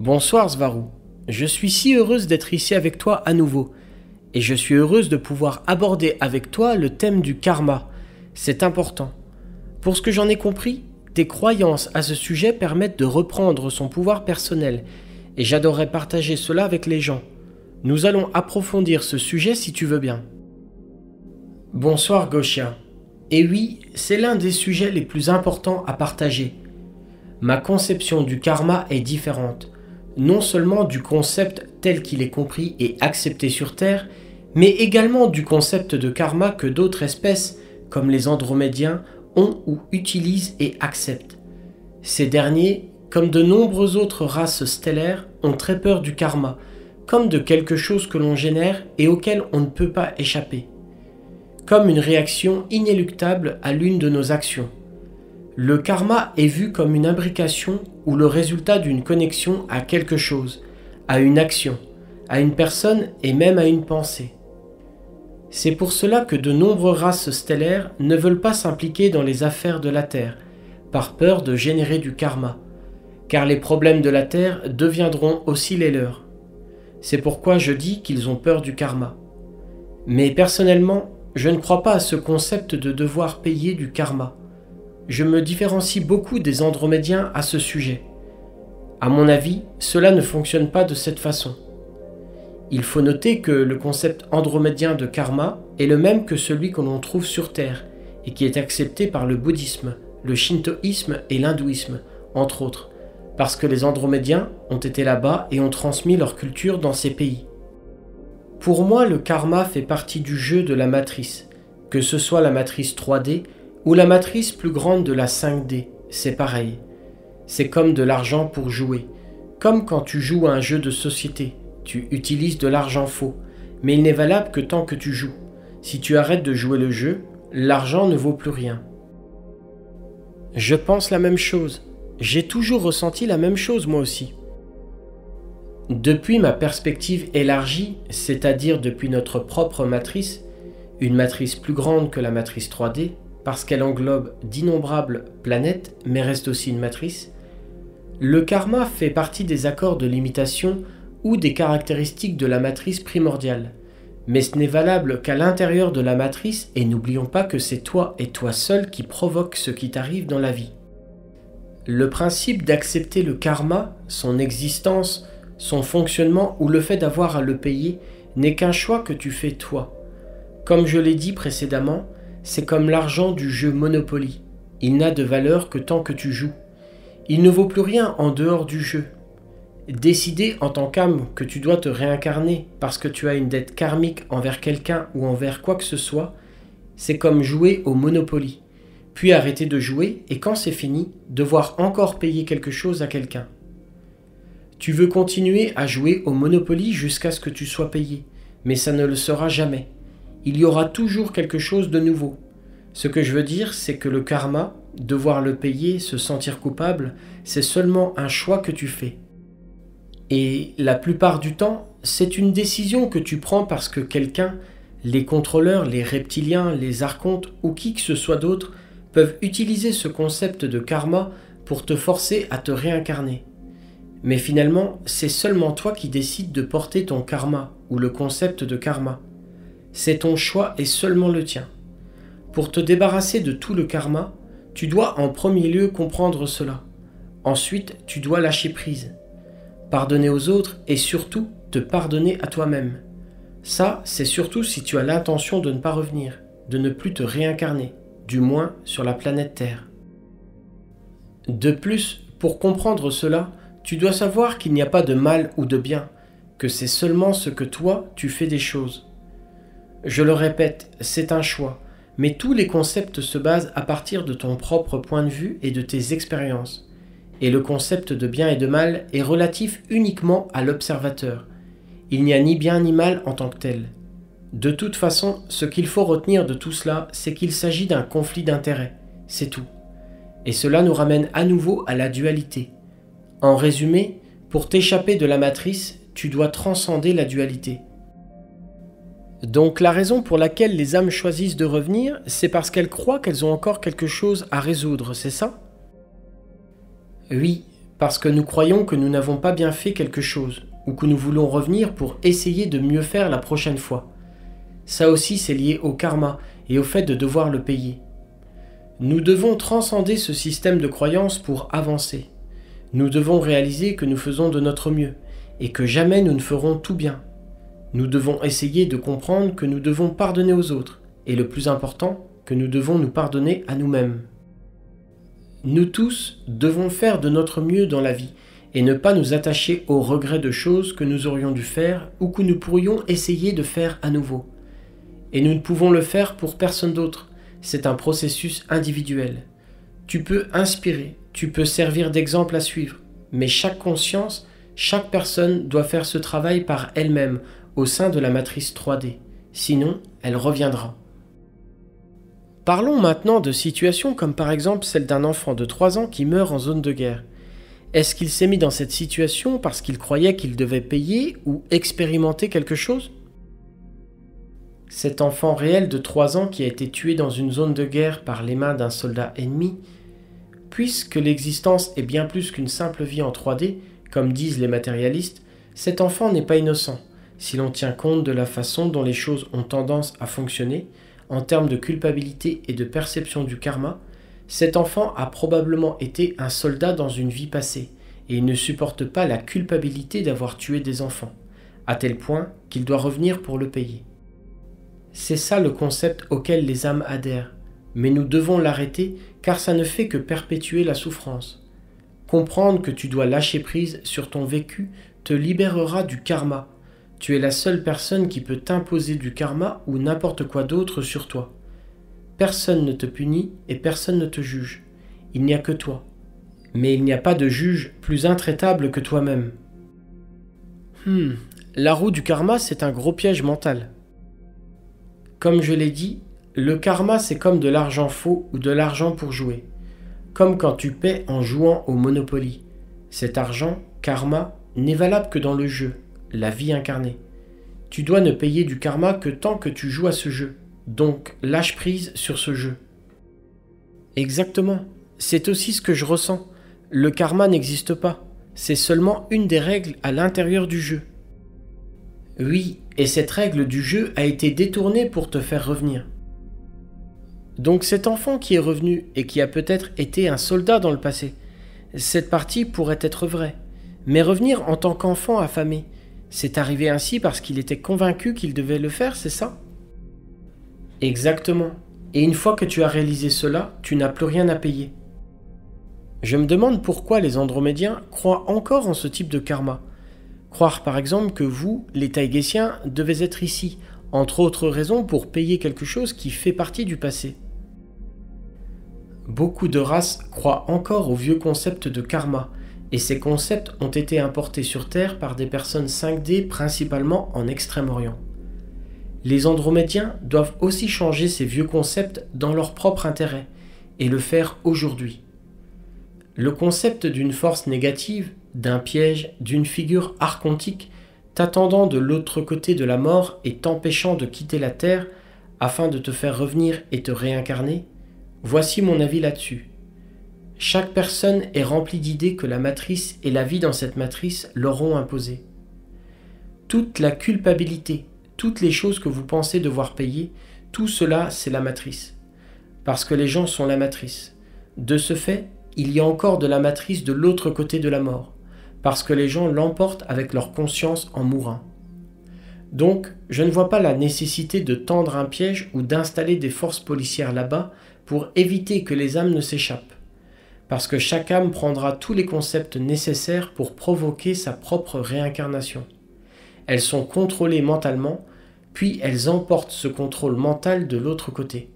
Bonsoir Svaru, je suis si heureuse d'être ici avec toi à nouveau, et je suis heureuse de pouvoir aborder avec toi le thème du karma. C'est important. Pour ce que j'en ai compris, tes croyances à ce sujet permettent de reprendre son pouvoir personnel, et j'adorerais partager cela avec les gens. Nous allons approfondir ce sujet si tu veux bien. Bonsoir Goshia. Et oui, c'est l'un des sujets les plus importants à partager. Ma conception du karma est différente, non seulement du concept tel qu'il est compris et accepté sur Terre, mais également du concept de karma que d'autres espèces, comme les Andromédiens, ont ou utilisent et acceptent. Ces derniers, comme de nombreuses autres races stellaires, ont très peur du karma, comme de quelque chose que l'on génère et auquel on ne peut pas échapper, comme une réaction inéluctable à l'une de nos actions. Le karma est vu comme une imbrication ou le résultat d'une connexion à quelque chose, à une action, à une personne et même à une pensée. C'est pour cela que de nombreuses races stellaires ne veulent pas s'impliquer dans les affaires de la Terre, par peur de générer du karma, car les problèmes de la Terre deviendront aussi les leurs. C'est pourquoi je dis qu'ils ont peur du karma. Mais personnellement, je ne crois pas à ce concept de devoir payer du karma. Je me différencie beaucoup des Andromédiens à ce sujet. À mon avis, cela ne fonctionne pas de cette façon. Il faut noter que le concept andromédien de karma est le même que celui que l'on trouve sur Terre et qui est accepté par le bouddhisme, le shintoïsme et l'hindouisme, entre autres, parce que les Andromédiens ont été là-bas et ont transmis leur culture dans ces pays. Pour moi, le karma fait partie du jeu de la matrice, que ce soit la matrice 3D ou la matrice plus grande de la 5D, c'est pareil. C'est comme de l'argent pour jouer, comme quand tu joues à un jeu de société, tu utilises de l'argent faux, mais il n'est valable que tant que tu joues. Si tu arrêtes de jouer le jeu, l'argent ne vaut plus rien. Je pense la même chose, j'ai toujours ressenti la même chose moi aussi. Depuis ma perspective élargie, c'est-à-dire depuis notre propre matrice, une matrice plus grande que la matrice 3D, parce qu'elle englobe d'innombrables planètes, mais reste aussi une matrice, le karma fait partie des accords de limitation ou des caractéristiques de la matrice primordiale. Mais ce n'est valable qu'à l'intérieur de la matrice, et n'oublions pas que c'est toi et toi seul qui provoque ce qui t'arrive dans la vie. Le principe d'accepter le karma, son existence, son fonctionnement ou le fait d'avoir à le payer n'est qu'un choix que tu fais toi. Comme je l'ai dit précédemment, c'est comme l'argent du jeu Monopoly. Il n'a de valeur que tant que tu joues. Il ne vaut plus rien en dehors du jeu. Décider en tant qu'âme que tu dois te réincarner parce que tu as une dette karmique envers quelqu'un ou envers quoi que ce soit, c'est comme jouer au Monopoly. Puis arrêter de jouer et quand c'est fini, devoir encore payer quelque chose à quelqu'un. Tu veux continuer à jouer au Monopoly jusqu'à ce que tu sois payé, mais ça ne le sera jamais. Il y aura toujours quelque chose de nouveau. Ce que je veux dire, c'est que le karma, devoir le payer, se sentir coupable, c'est seulement un choix que tu fais. Et la plupart du temps, c'est une décision que tu prends parce que quelqu'un, les contrôleurs, les reptiliens, les archontes ou qui que ce soit d'autre, peuvent utiliser ce concept de karma pour te forcer à te réincarner. Mais finalement, c'est seulement toi qui décides de porter ton karma ou le concept de karma. C'est ton choix et seulement le tien. Pour te débarrasser de tout le karma, tu dois en premier lieu comprendre cela. Ensuite, tu dois lâcher prise. Pardonner aux autres et surtout te pardonner à toi-même. Ça, c'est surtout si tu as l'intention de ne pas revenir, de ne plus te réincarner, du moins sur la planète Terre. De plus, pour comprendre cela, tu dois savoir qu'il n'y a pas de mal ou de bien, que c'est seulement ce que toi, tu fais des choses. Je le répète, c'est un choix, mais tous les concepts se basent à partir de ton propre point de vue et de tes expériences. Et le concept de bien et de mal est relatif uniquement à l'observateur. Il n'y a ni bien ni mal en tant que tel. De toute façon, ce qu'il faut retenir de tout cela, c'est qu'il s'agit d'un conflit d'intérêts, c'est tout. Et cela nous ramène à nouveau à la dualité. En résumé, pour t'échapper de la matrice, tu dois transcender la dualité. Donc la raison pour laquelle les âmes choisissent de revenir, c'est parce qu'elles croient qu'elles ont encore quelque chose à résoudre, c'est ça ? Oui, parce que nous croyons que nous n'avons pas bien fait quelque chose, ou que nous voulons revenir pour essayer de mieux faire la prochaine fois. Ça aussi c'est lié au karma et au fait de devoir le payer. Nous devons transcender ce système de croyance pour avancer. Nous devons réaliser que nous faisons de notre mieux et que jamais nous ne ferons tout bien. Nous devons essayer de comprendre que nous devons pardonner aux autres et le plus important, que nous devons nous pardonner à nous-mêmes. Nous tous devons faire de notre mieux dans la vie et ne pas nous attacher aux regrets de choses que nous aurions dû faire ou que nous pourrions essayer de faire à nouveau. Et nous ne pouvons le faire pour personne d'autre. C'est un processus individuel. Tu peux inspirer, tu peux servir d'exemple à suivre, mais chaque conscience, chaque personne doit faire ce travail par elle-même au sein de la matrice 3D. Sinon, elle reviendra. Parlons maintenant de situations comme par exemple celle d'un enfant de 3 ans qui meurt en zone de guerre. Est-ce qu'il s'est mis dans cette situation parce qu'il croyait qu'il devait payer ou expérimenter quelque chose ? Cet enfant réel de 3 ans qui a été tué dans une zone de guerre par les mains d'un soldat ennemi, puisque l'existence est bien plus qu'une simple vie en 3D, comme disent les matérialistes, cet enfant n'est pas innocent, si l'on tient compte de la façon dont les choses ont tendance à fonctionner, en termes de culpabilité et de perception du karma. Cet enfant a probablement été un soldat dans une vie passée, et il ne supporte pas la culpabilité d'avoir tué des enfants, à tel point qu'il doit revenir pour le payer. C'est ça le concept auquel les âmes adhèrent, mais nous devons l'arrêter car ça ne fait que perpétuer la souffrance. Comprendre que tu dois lâcher prise sur ton vécu te libérera du karma. Tu es la seule personne qui peut t'imposer du karma ou n'importe quoi d'autre sur toi. Personne ne te punit et personne ne te juge. Il n'y a que toi. Mais il n'y a pas de juge plus intraitable que toi-même. La roue du karma, c'est un gros piège mental. Comme je l'ai dit, le karma c'est comme de l'argent faux ou de l'argent pour jouer. Comme quand tu paies en jouant au Monopoly. Cet argent, karma, n'est valable que dans le jeu, la vie incarnée. Tu dois ne payer du karma que tant que tu joues à ce jeu. Donc lâche prise sur ce jeu. Exactement, c'est aussi ce que je ressens. Le karma n'existe pas. C'est seulement une des règles à l'intérieur du jeu. Oui, et cette règle du jeu a été détournée pour te faire revenir. Donc cet enfant qui est revenu et qui a peut-être été un soldat dans le passé, cette partie pourrait être vraie. Mais revenir en tant qu'enfant affamé, c'est arrivé ainsi parce qu'il était convaincu qu'il devait le faire, c'est ça ? Exactement. Et une fois que tu as réalisé cela, tu n'as plus rien à payer. Je me demande pourquoi les Andromédiens croient encore en ce type de karma. Croire par exemple que vous, les Taïgésiens, devez être ici, entre autres raisons pour payer quelque chose qui fait partie du passé. Beaucoup de races croient encore au vieux concept de karma, et ces concepts ont été importés sur Terre par des personnes 5D principalement en Extrême-Orient. Les Andromédiens doivent aussi changer ces vieux concepts dans leur propre intérêt, et le faire aujourd'hui. Le concept d'une force négative, d'un piège, d'une figure archontique, t'attendant de l'autre côté de la mort et t'empêchant de quitter la terre afin de te faire revenir et te réincarner, voici mon avis là-dessus. Chaque personne est remplie d'idées que la matrice et la vie dans cette matrice leur ont imposées. Toute la culpabilité, toutes les choses que vous pensez devoir payer, tout cela c'est la matrice. Parce que les gens sont la matrice. De ce fait, il y a encore de la matrice de l'autre côté de la mort, parce que les gens l'emportent avec leur conscience en mourant. Donc, je ne vois pas la nécessité de tendre un piège ou d'installer des forces policières là-bas pour éviter que les âmes ne s'échappent, parce que chaque âme prendra tous les concepts nécessaires pour provoquer sa propre réincarnation. Elles sont contrôlées mentalement, puis elles emportent ce contrôle mental de l'autre côté.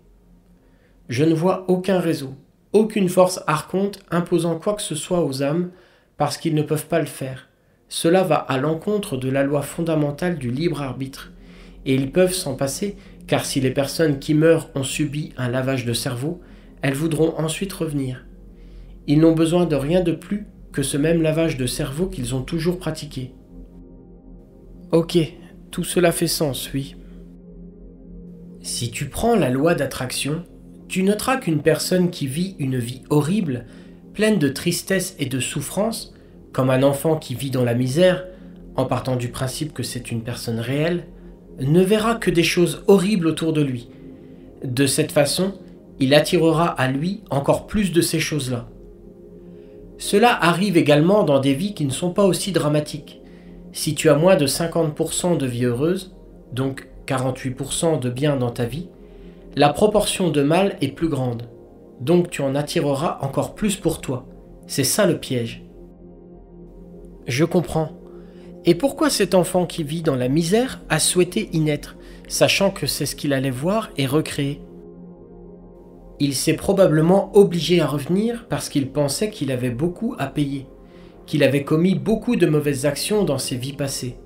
Je ne vois aucun réseau, aucune force archonte imposant quoi que ce soit aux âmes, parce qu'ils ne peuvent pas le faire. Cela va à l'encontre de la loi fondamentale du libre arbitre, et ils peuvent s'en passer, car si les personnes qui meurent ont subi un lavage de cerveau, elles voudront ensuite revenir. Ils n'ont besoin de rien de plus que ce même lavage de cerveau qu'ils ont toujours pratiqué. Ok, tout cela fait sens, oui. Si tu prends la loi d'attraction, tu noteras qu'une personne qui vit une vie horrible pleine de tristesse et de souffrance, comme un enfant qui vit dans la misère, en partant du principe que c'est une personne réelle, ne verra que des choses horribles autour de lui. De cette façon, il attirera à lui encore plus de ces choses-là. Cela arrive également dans des vies qui ne sont pas aussi dramatiques. Si tu as moins de 50% de vie heureuse, donc 48% de bien dans ta vie, la proportion de mal est plus grande. Donc tu en attireras encore plus pour toi. C'est ça le piège. Je comprends. Et pourquoi cet enfant qui vit dans la misère a souhaité y naître, sachant que c'est ce qu'il allait voir et recréer? Il s'est probablement obligé à revenir parce qu'il pensait qu'il avait beaucoup à payer, qu'il avait commis beaucoup de mauvaises actions dans ses vies passées.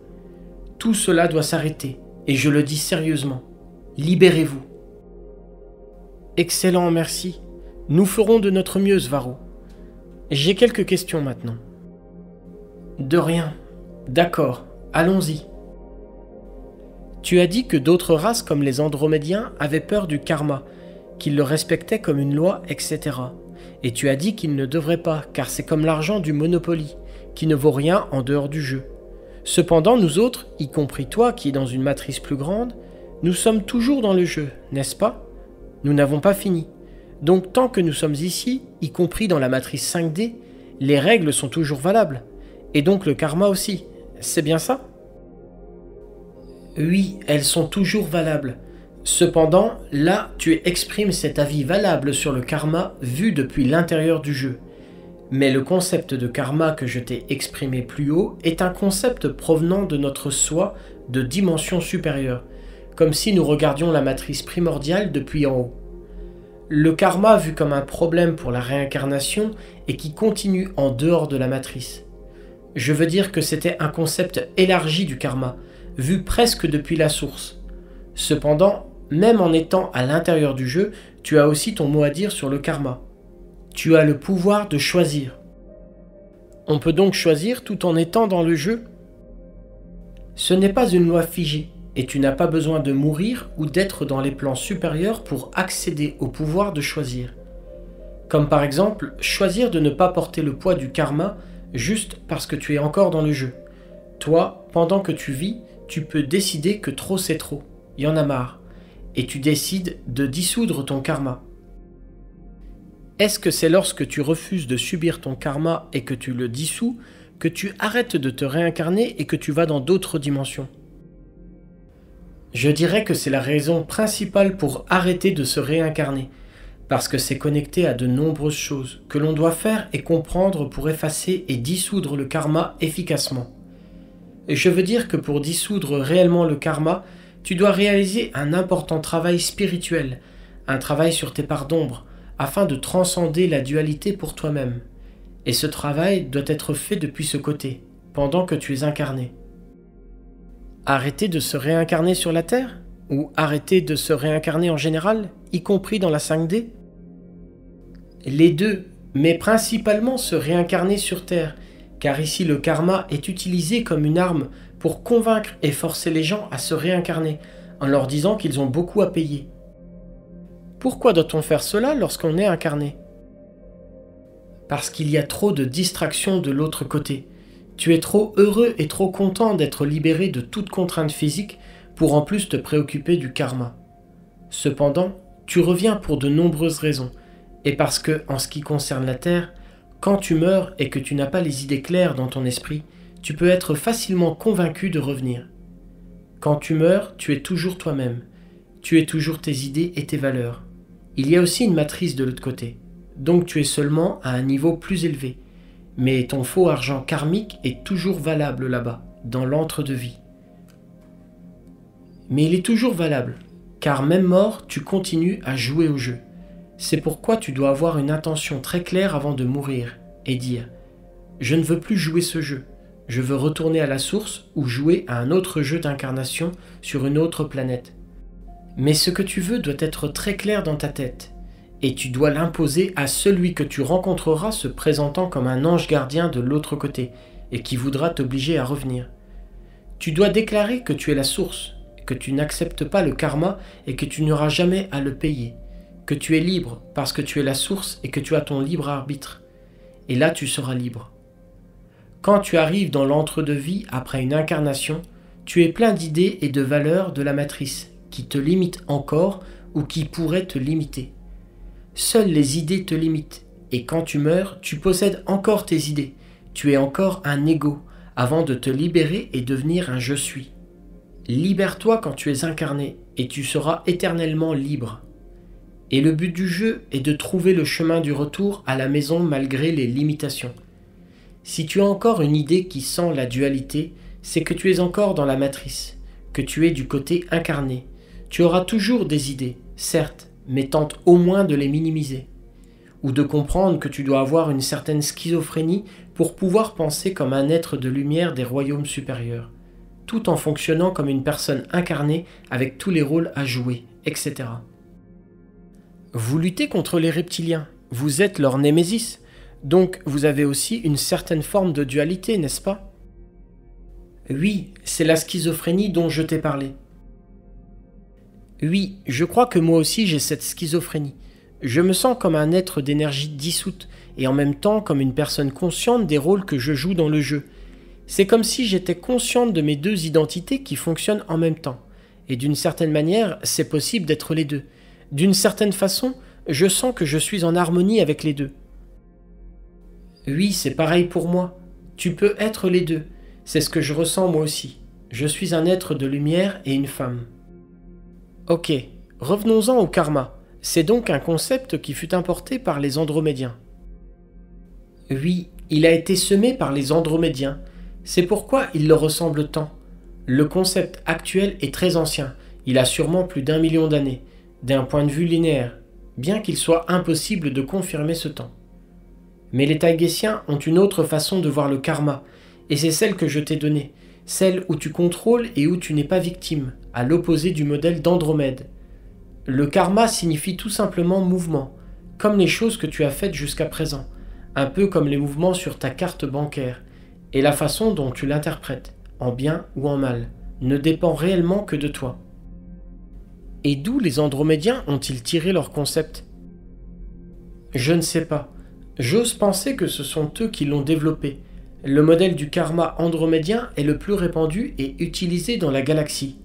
Tout cela doit s'arrêter, et je le dis sérieusement. Libérez-vous. Excellent, merci. Nous ferons de notre mieux, Svaro. J'ai quelques questions maintenant. De rien. D'accord, allons-y. Tu as dit que d'autres races comme les Andromédiens avaient peur du karma, qu'ils le respectaient comme une loi, etc. Et tu as dit qu'ils ne devraient pas, car c'est comme l'argent du Monopoly, qui ne vaut rien en dehors du jeu. Cependant, nous autres, y compris toi qui es dans une matrice plus grande, nous sommes toujours dans le jeu, n'est-ce pas? Nous n'avons pas fini. Donc tant que nous sommes ici, y compris dans la matrice 5D, les règles sont toujours valables. Et donc le karma aussi. C'est bien ça? Oui, elles sont toujours valables. Cependant, là, tu exprimes cet avis valable sur le karma vu depuis l'intérieur du jeu. Mais le concept de karma que je t'ai exprimé plus haut est un concept provenant de notre soi de dimension supérieure, comme si nous regardions la matrice primordiale depuis en haut. Le karma vu comme un problème pour la réincarnation et qui continue en dehors de la matrice. Je veux dire que c'était un concept élargi du karma, vu presque depuis la source. Cependant, même en étant à l'intérieur du jeu, tu as aussi ton mot à dire sur le karma. Tu as le pouvoir de choisir. On peut donc choisir tout en étant dans le jeu? Ce n'est pas une loi figée, et tu n'as pas besoin de mourir ou d'être dans les plans supérieurs pour accéder au pouvoir de choisir. Comme par exemple, choisir de ne pas porter le poids du karma juste parce que tu es encore dans le jeu. Toi, pendant que tu vis, tu peux décider que trop c'est trop, il y en a marre, et tu décides de dissoudre ton karma. Est-ce que c'est lorsque tu refuses de subir ton karma et que tu le dissous que tu arrêtes de te réincarner et que tu vas dans d'autres dimensions? Je dirais que c'est la raison principale pour arrêter de se réincarner, parce que c'est connecté à de nombreuses choses que l'on doit faire et comprendre pour effacer et dissoudre le karma efficacement. Et je veux dire que pour dissoudre réellement le karma, tu dois réaliser un important travail spirituel, un travail sur tes parts d'ombre, afin de transcender la dualité pour toi-même. Et ce travail doit être fait depuis ce côté, pendant que tu es incarné. Arrêter de se réincarner sur la Terre? Ou arrêter de se réincarner en général, y compris dans la 5D? Les deux, mais principalement se réincarner sur Terre, car ici le karma est utilisé comme une arme pour convaincre et forcer les gens à se réincarner, en leur disant qu'ils ont beaucoup à payer. Pourquoi doit-on faire cela lorsqu'on est incarné? Parce qu'il y a trop de distractions de l'autre côté. Tu es trop heureux et trop content d'être libéré de toute contrainte physique pour en plus te préoccuper du karma. Cependant, tu reviens pour de nombreuses raisons, et parce que, en ce qui concerne la Terre, quand tu meurs et que tu n'as pas les idées claires dans ton esprit, tu peux être facilement convaincu de revenir. Quand tu meurs, tu es toujours toi-même. Tu es toujours tes idées et tes valeurs. Il y a aussi une matrice de l'autre côté, donc tu es seulement à un niveau plus élevé. Mais ton faux argent karmique est toujours valable là-bas, dans l'entre-deux-vie. Mais il est toujours valable, car même mort, tu continues à jouer au jeu. C'est pourquoi tu dois avoir une intention très claire avant de mourir, et dire « Je ne veux plus jouer ce jeu, je veux retourner à la source ou jouer à un autre jeu d'incarnation sur une autre planète. » Mais ce que tu veux doit être très clair dans ta tête, et tu dois l'imposer à celui que tu rencontreras se présentant comme un ange gardien de l'autre côté, et qui voudra t'obliger à revenir. Tu dois déclarer que tu es la source, que tu n'acceptes pas le karma et que tu n'auras jamais à le payer, que tu es libre parce que tu es la source et que tu as ton libre arbitre. et là tu seras libre. Quand tu arrives dans l'entre-deux-vie après une incarnation, tu es plein d'idées et de valeurs de la matrice qui te limitent encore ou qui pourraient te limiter. Seules les idées te limitent, et quand tu meurs, tu possèdes encore tes idées. Tu es encore un ego, avant de te libérer et devenir un je suis. Libère-toi quand tu es incarné, et tu seras éternellement libre. Et le but du jeu est de trouver le chemin du retour à la maison malgré les limitations. Si tu as encore une idée qui sent la dualité, c'est que tu es encore dans la matrice, que tu es du côté incarné. Tu auras toujours des idées, certes, mais tente au moins de les minimiser. Ou de comprendre que tu dois avoir une certaine schizophrénie pour pouvoir penser comme un être de lumière des royaumes supérieurs, tout en fonctionnant comme une personne incarnée avec tous les rôles à jouer, etc. Vous luttez contre les reptiliens, vous êtes leur némésis, donc vous avez aussi une certaine forme de dualité, n'est-ce pas? Oui, c'est la schizophrénie dont je t'ai parlé. Oui, je crois que moi aussi j'ai cette schizophrénie. Je me sens comme un être d'énergie dissoute et en même temps comme une personne consciente des rôles que je joue dans le jeu. C'est comme si j'étais consciente de mes deux identités qui fonctionnent en même temps. Et d'une certaine manière, c'est possible d'être les deux. D'une certaine façon, je sens que je suis en harmonie avec les deux. Oui, c'est pareil pour moi. Tu peux être les deux. C'est ce que je ressens moi aussi. Je suis un être de lumière et une femme. Ok, revenons-en au karma. C'est donc un concept qui fut importé par les Andromédiens. Oui, il a été semé par les Andromédiens. C'est pourquoi il leur ressemble tant. Le concept actuel est très ancien. Il a sûrement plus d'1 million d'années, d'un point de vue linéaire, bien qu'il soit impossible de confirmer ce temps. Mais les Taïgésiens ont une autre façon de voir le karma, et c'est celle que je t'ai donnée, celle où tu contrôles et où tu n'es pas victime, à l'opposé du modèle d'Andromède. Le karma signifie tout simplement mouvement, comme les choses que tu as faites jusqu'à présent, un peu comme les mouvements sur ta carte bancaire, et la façon dont tu l'interprètes, en bien ou en mal, ne dépend réellement que de toi. Et d'où les Andromédiens ont-ils tiré leur concept? Je ne sais pas. J'ose penser que ce sont eux qui l'ont développé. Le modèle du karma andromédien est le plus répandu et utilisé dans la galaxie.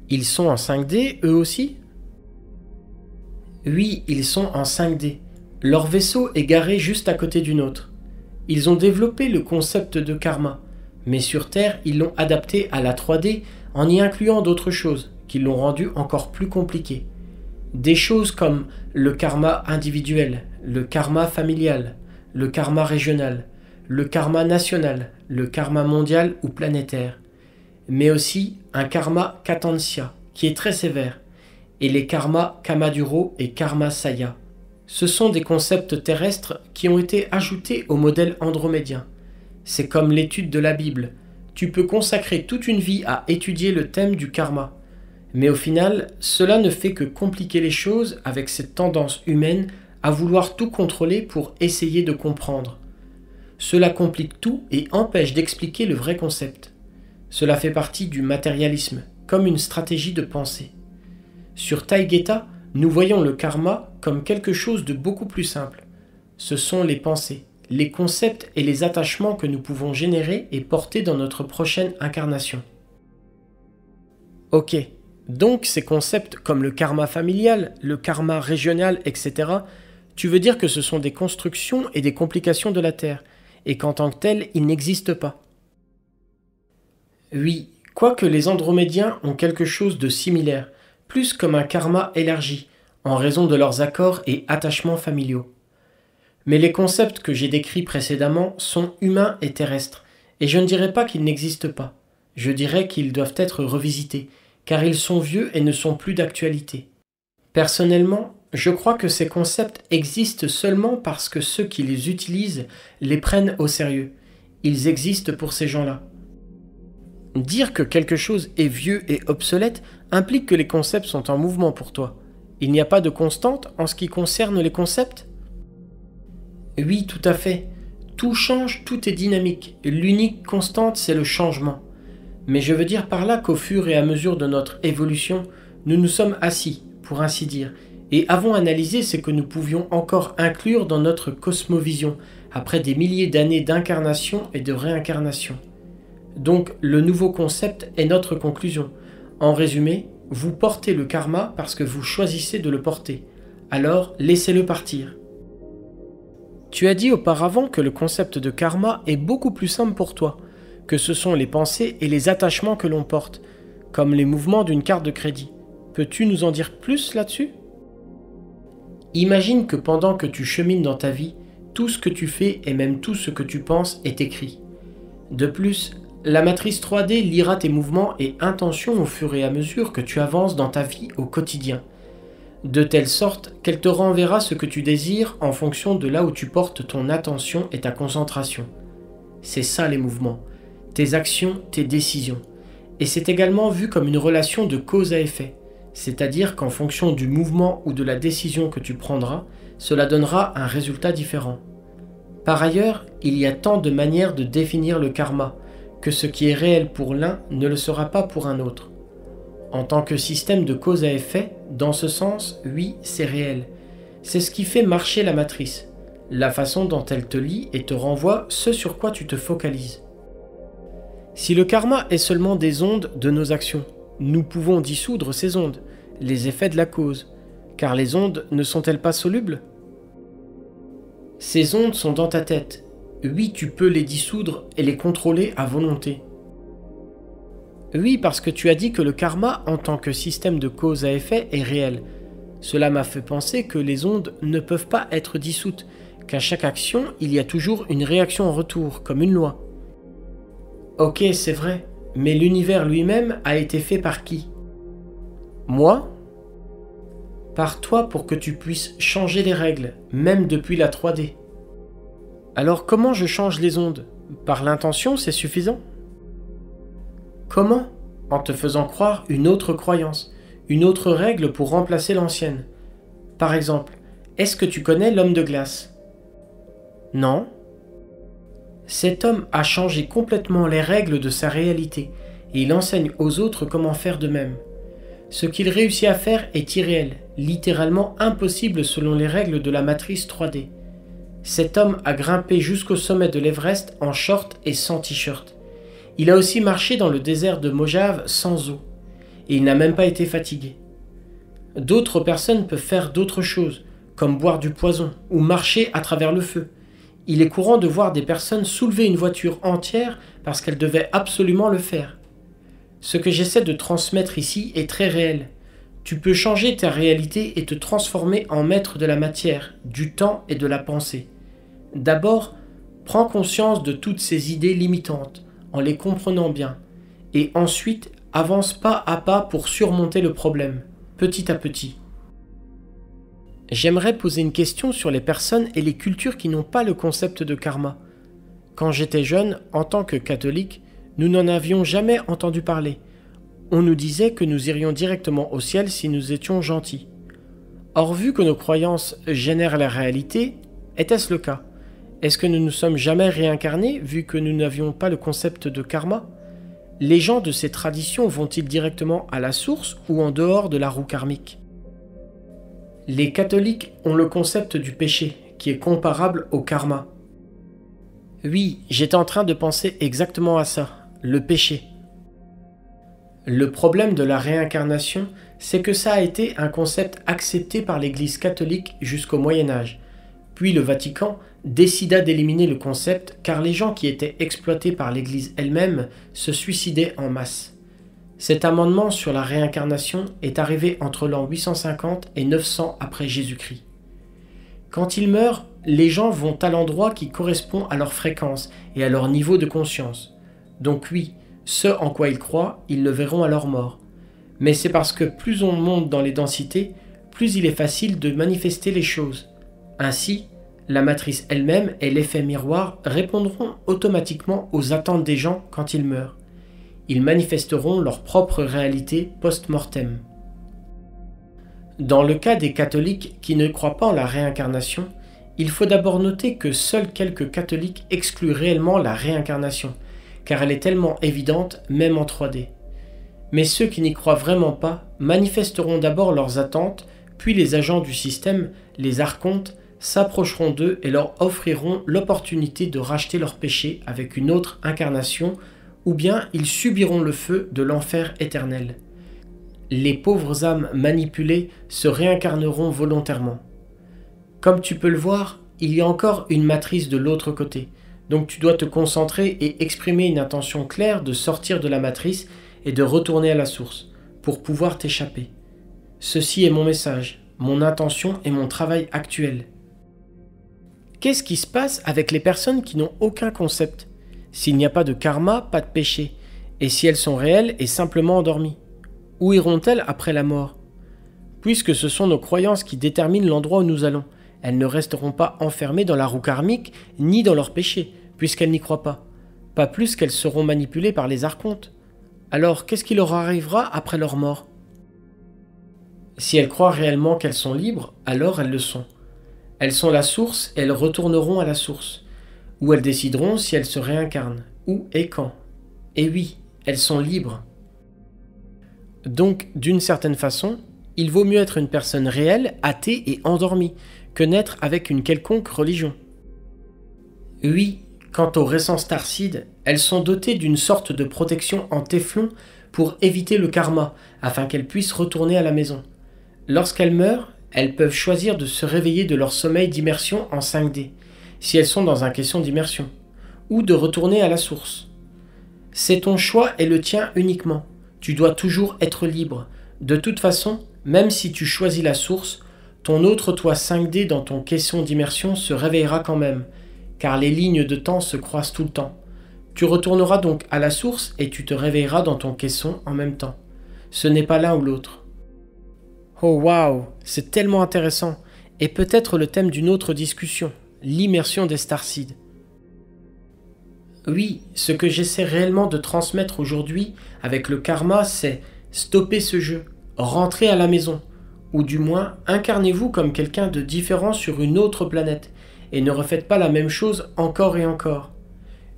Ils sont en 5D, eux aussi? Oui, ils sont en 5D. Leur vaisseau est garé juste à côté du nôtre. Ils ont développé le concept de karma, mais sur Terre, ils l'ont adapté à la 3D en y incluant d'autres choses qui l'ont rendu encore plus compliqué. Des choses comme le karma individuel, le karma familial, le karma régional, le karma national, le karma mondial ou planétaire, mais aussi un karma Katansya qui est très sévère, et les karmas Kamaduro et karma Saya. Ce sont des concepts terrestres qui ont été ajoutés au modèle andromédien. C'est comme l'étude de la Bible. Tu peux consacrer toute une vie à étudier le thème du karma. Mais au final, cela ne fait que compliquer les choses avec cette tendance humaine à vouloir tout contrôler pour essayer de comprendre. Cela complique tout et empêche d'expliquer le vrai concept. Cela fait partie du matérialisme, comme une stratégie de pensée. Sur Taïgéta, nous voyons le karma comme quelque chose de beaucoup plus simple. Ce sont les pensées, les concepts et les attachements que nous pouvons générer et porter dans notre prochaine incarnation. Ok, donc ces concepts comme le karma familial, le karma régional, etc., tu veux dire que ce sont des constructions et des complications de la Terre, et qu'en tant que tels, ils n'existent pas. Oui, quoique les Andromédiens ont quelque chose de similaire, plus comme un karma élargi, en raison de leurs accords et attachements familiaux. Mais les concepts que j'ai décrits précédemment sont humains et terrestres, et je ne dirais pas qu'ils n'existent pas. Je dirais qu'ils doivent être revisités, car ils sont vieux et ne sont plus d'actualité. Personnellement, je crois que ces concepts existent seulement parce que ceux qui les utilisent les prennent au sérieux. Ils existent pour ces gens-là. Dire que quelque chose est vieux et obsolète implique que les concepts sont en mouvement pour toi. Il n'y a pas de constante en ce qui concerne les concepts? Oui, tout à fait. Tout change, tout est dynamique. L'unique constante, c'est le changement. Mais je veux dire par là qu'au fur et à mesure de notre évolution, nous nous sommes assis, pour ainsi dire, et avons analysé ce que nous pouvions encore inclure dans notre cosmovision, après des milliers d'années d'incarnation et de réincarnation. Donc le nouveau concept est notre conclusion. En résumé, vous portez le karma parce que vous choisissez de le porter. Alors laissez-le partir. Tu as dit auparavant que le concept de karma est beaucoup plus simple pour toi, que ce sont les pensées et les attachements que l'on porte, comme les mouvements d'une carte de crédit. Peux-tu nous en dire plus là-dessus ? Imagine que pendant que tu chemines dans ta vie, tout ce que tu fais et même tout ce que tu penses est écrit. De plus, la matrice 3D lira tes mouvements et intentions au fur et à mesure que tu avances dans ta vie au quotidien, de telle sorte qu'elle te renverra ce que tu désires en fonction de là où tu portes ton attention et ta concentration. C'est ça les mouvements, tes actions, tes décisions. Et c'est également vu comme une relation de cause à effet, c'est-à-dire qu'en fonction du mouvement ou de la décision que tu prendras, cela donnera un résultat différent. Par ailleurs, il y a tant de manières de définir le karma, que ce qui est réel pour l'un ne le sera pas pour un autre. En tant que système de cause à effet, dans ce sens, oui, c'est réel. C'est ce qui fait marcher la matrice, la façon dont elle te lie et te renvoie ce sur quoi tu te focalises. Si le karma est seulement des ondes de nos actions, nous pouvons dissoudre ces ondes, les effets de la cause, car les ondes ne sont-elles pas solubles ? Ces ondes sont dans ta tête. Oui, tu peux les dissoudre et les contrôler à volonté. Oui, parce que tu as dit que le karma, en tant que système de cause à effet, est réel. Cela m'a fait penser que les ondes ne peuvent pas être dissoutes, qu'à chaque action, il y a toujours une réaction en retour, comme une loi. Ok, c'est vrai, mais l'univers lui-même a été fait par qui ? Moi ? Par toi pour que tu puisses changer les règles, même depuis la 3D. Alors comment je change les ondes ? Par l'intention, c'est suffisant ? Comment ? En te faisant croire une autre croyance, une autre règle pour remplacer l'ancienne. Par exemple, est-ce que tu connais l'homme de glace ? Non ? Cet homme a changé complètement les règles de sa réalité et il enseigne aux autres comment faire de même. Ce qu'il réussit à faire est irréel, littéralement impossible selon les règles de la matrice 3D. Cet homme a grimpé jusqu'au sommet de l'Everest en short et sans t-shirt. Il a aussi marché dans le désert de Mojave sans eau, et il n'a même pas été fatigué. D'autres personnes peuvent faire d'autres choses, comme boire du poison ou marcher à travers le feu. Il est courant de voir des personnes soulever une voiture entière parce qu'elles devaient absolument le faire. Ce que j'essaie de transmettre ici est très réel. Tu peux changer ta réalité et te transformer en maître de la matière, du temps et de la pensée. D'abord, prends conscience de toutes ces idées limitantes, en les comprenant bien, et ensuite avance pas à pas pour surmonter le problème, petit à petit. J'aimerais poser une question sur les personnes et les cultures qui n'ont pas le concept de karma. Quand j'étais jeune, en tant que catholique, nous n'en avions jamais entendu parler. On nous disait que nous irions directement au ciel si nous étions gentils. Or, vu que nos croyances génèrent la réalité, était-ce le cas ? Est-ce que nous ne sommes jamais réincarnés vu que nous n'avions pas le concept de karma ? Les gens de ces traditions vont-ils directement à la source ou en dehors de la roue karmique ? Les catholiques ont le concept du péché, qui est comparable au karma. Oui, j'étais en train de penser exactement à ça, le péché. Le problème de la réincarnation, c'est que ça a été un concept accepté par l'Église catholique jusqu'au Moyen-Âge. Puis le Vatican décida d'éliminer le concept car les gens qui étaient exploités par l'Église elle-même se suicidaient en masse. Cet amendement sur la réincarnation est arrivé entre l'an 850 et 900 après Jésus-Christ. Quand ils meurent, les gens vont à l'endroit qui correspond à leur fréquence et à leur niveau de conscience. Donc oui, ce en quoi ils croient, ils le verront à leur mort. Mais c'est parce que plus on monte dans les densités, plus il est facile de manifester les choses. Ainsi, la matrice elle-même et l'effet miroir répondront automatiquement aux attentes des gens quand ils meurent. Ils manifesteront leur propre réalité post-mortem. Dans le cas des catholiques qui ne croient pas en la réincarnation, il faut d'abord noter que seuls quelques catholiques excluent réellement la réincarnation, car elle est tellement évidente même en 3D. Mais ceux qui n'y croient vraiment pas manifesteront d'abord leurs attentes, Puis les agents du système, les archontes, s'approcheront d'eux et leur offriront l'opportunité de racheter leur péché avec une autre incarnation, ou bien ils subiront le feu de l'enfer éternel. Les pauvres âmes manipulées se réincarneront volontairement. Comme tu peux le voir, il y a encore une matrice de l'autre côté, donc tu dois te concentrer et exprimer une intention claire de sortir de la matrice et de retourner à la source, pour pouvoir t'échapper. Ceci est mon message, mon intention et mon travail actuel. Qu'est-ce qui se passe avec les personnes qui n'ont aucun concept? S'il n'y a pas de karma, pas de péché. Et si elles sont réelles et simplement endormies? Où iront-elles après la mort? Puisque ce sont nos croyances qui déterminent l'endroit où nous allons, elles ne resteront pas enfermées dans la roue karmique ni dans leurs péchés, puisqu'elles n'y croient pas. Pas plus qu'elles seront manipulées par les archontes. Alors qu'est-ce qui leur arrivera après leur mort? Si elles croient réellement qu'elles sont libres, alors elles le sont. Elles sont la source et elles retourneront à la source, où elles décideront si elles se réincarnent, où et quand. Et oui, elles sont libres. Donc, d'une certaine façon, il vaut mieux être une personne réelle, athée et endormie, que naître avec une quelconque religion. Oui, quant aux récents starseeds, elles sont dotées d'une sorte de protection en téflon pour éviter le karma, afin qu'elles puissent retourner à la maison. Lorsqu'elles meurent, elles peuvent choisir de se réveiller de leur sommeil d'immersion en 5D, si elles sont dans un caisson d'immersion, ou de retourner à la source. C'est ton choix et le tien uniquement. Tu dois toujours être libre. De toute façon, même si tu choisis la source, ton autre toi 5D dans ton caisson d'immersion se réveillera quand même, car les lignes de temps se croisent tout le temps. Tu retourneras donc à la source et tu te réveilleras dans ton caisson en même temps. Ce n'est pas l'un ou l'autre. Oh waouh, c'est tellement intéressant, et peut-être le thème d'une autre discussion, l'immersion des starseeds. Oui, ce que j'essaie réellement de transmettre aujourd'hui avec le karma, c'est stopper ce jeu, rentrez à la maison, ou du moins incarnez-vous comme quelqu'un de différent sur une autre planète, et ne refaites pas la même chose encore et encore.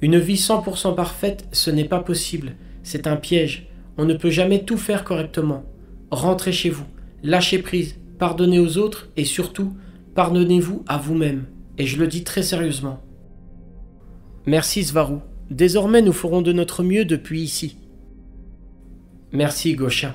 Une vie 100% parfaite, ce n'est pas possible, c'est un piège, on ne peut jamais tout faire correctement. Rentrez chez vous. Lâchez prise, pardonnez aux autres et surtout, pardonnez-vous à vous-même. Et je le dis très sérieusement. Merci Svaru. Désormais nous ferons de notre mieux depuis ici. Merci Gosha.